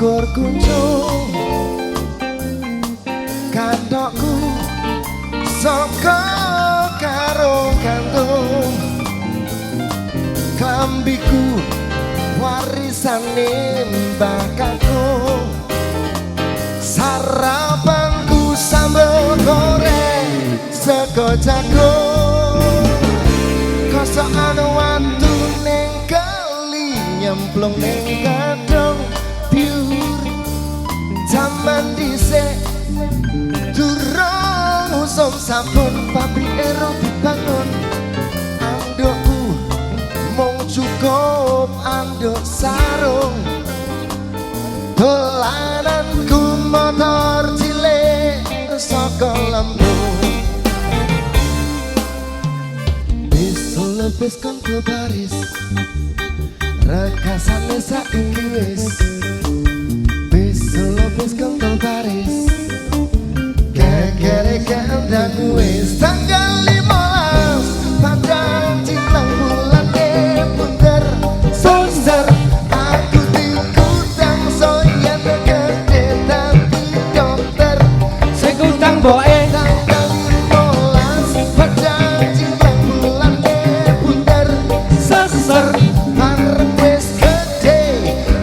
syukur kunjung kantokku saka karo gantung klambiku warisane mbah kakung sarapanku sambal goreng sego jagung kosokan watu ning kali nyemplung ning kadung biur jaman dhisik durung usum sabun pabrik ero dibangun andukku mung cukup anduk sarung dolananku motor cilik saka lembung bis lebis konco baris rekasane saiki wis bis lebis konco baris gegere kendang wis tanggal 15 padang cilang bulane bunder sonder aku diutang soyan gede tapi dokter sing utang boke tanggal 15 padang cilang bulane bunder seser arep wis gede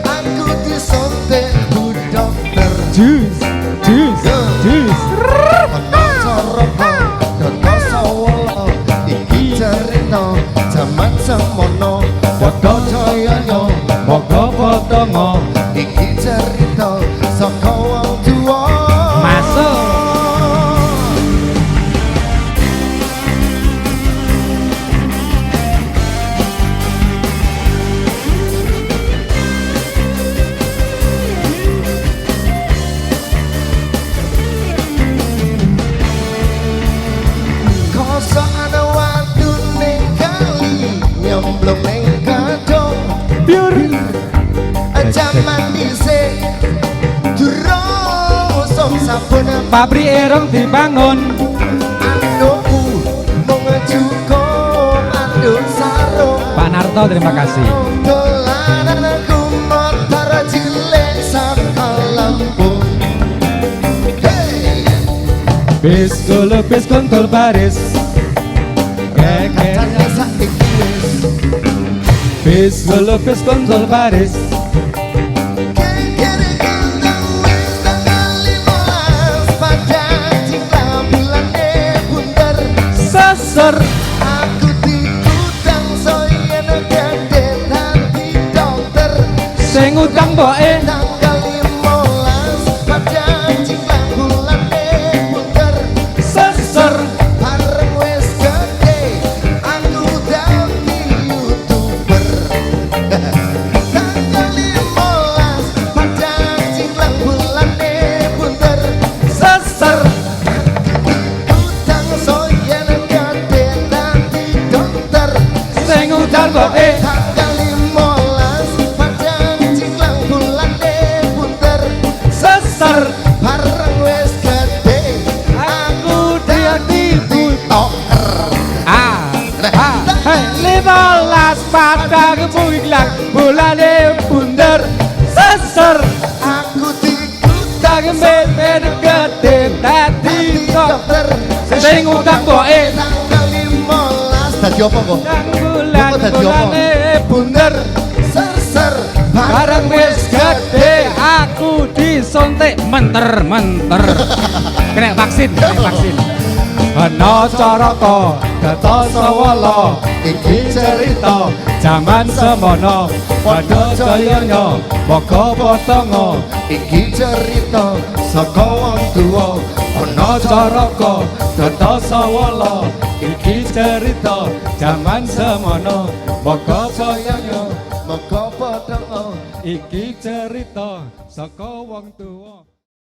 aku disuntik bu dokter jus jaman semono padha jayanya moga padha iki cerita saka wong tuwa masuk kosokan watu ning kali nyemplung ning kadung biur jaman dhisik durung usum sabun pabrik erong dibangun andukku mung cukup anduk sarung Pak Narto terima kasih dolananku motor cilik saka Lampung bis lebis kontol baris kekere saiki wis bis lebis kontol baris kekere kendang wis tanggal 15 padang cilang bulane bunder seser aku diutang soyen gede tapi dokter sing utang boke tanggal 15 padang cilang bulane bunder seser bareng wis gede aku dadi youtuber tanggal 15 padang cilang bulane bunder seser utang soyen gede dadi dokter sing utang boke tanggal 15 padang cilang bulane bunder seser bareng wis gede aku dadi dokter hey 15 padang cilang bulane bunder seser aku diutang ben gede dadi dokter sing utang boke tanggal 15 dadi apa kok bulane bunder seser bareng wis gede aku disuntik menter kena vaksin ana caraka Kertosawala iki cerita jaman semono padha jayanya moga padha iki cerita saka wong tuwa ana caraka Kertosawala iki cerita jaman semono moga jayanya moga padha iki cerita saka wong tuwa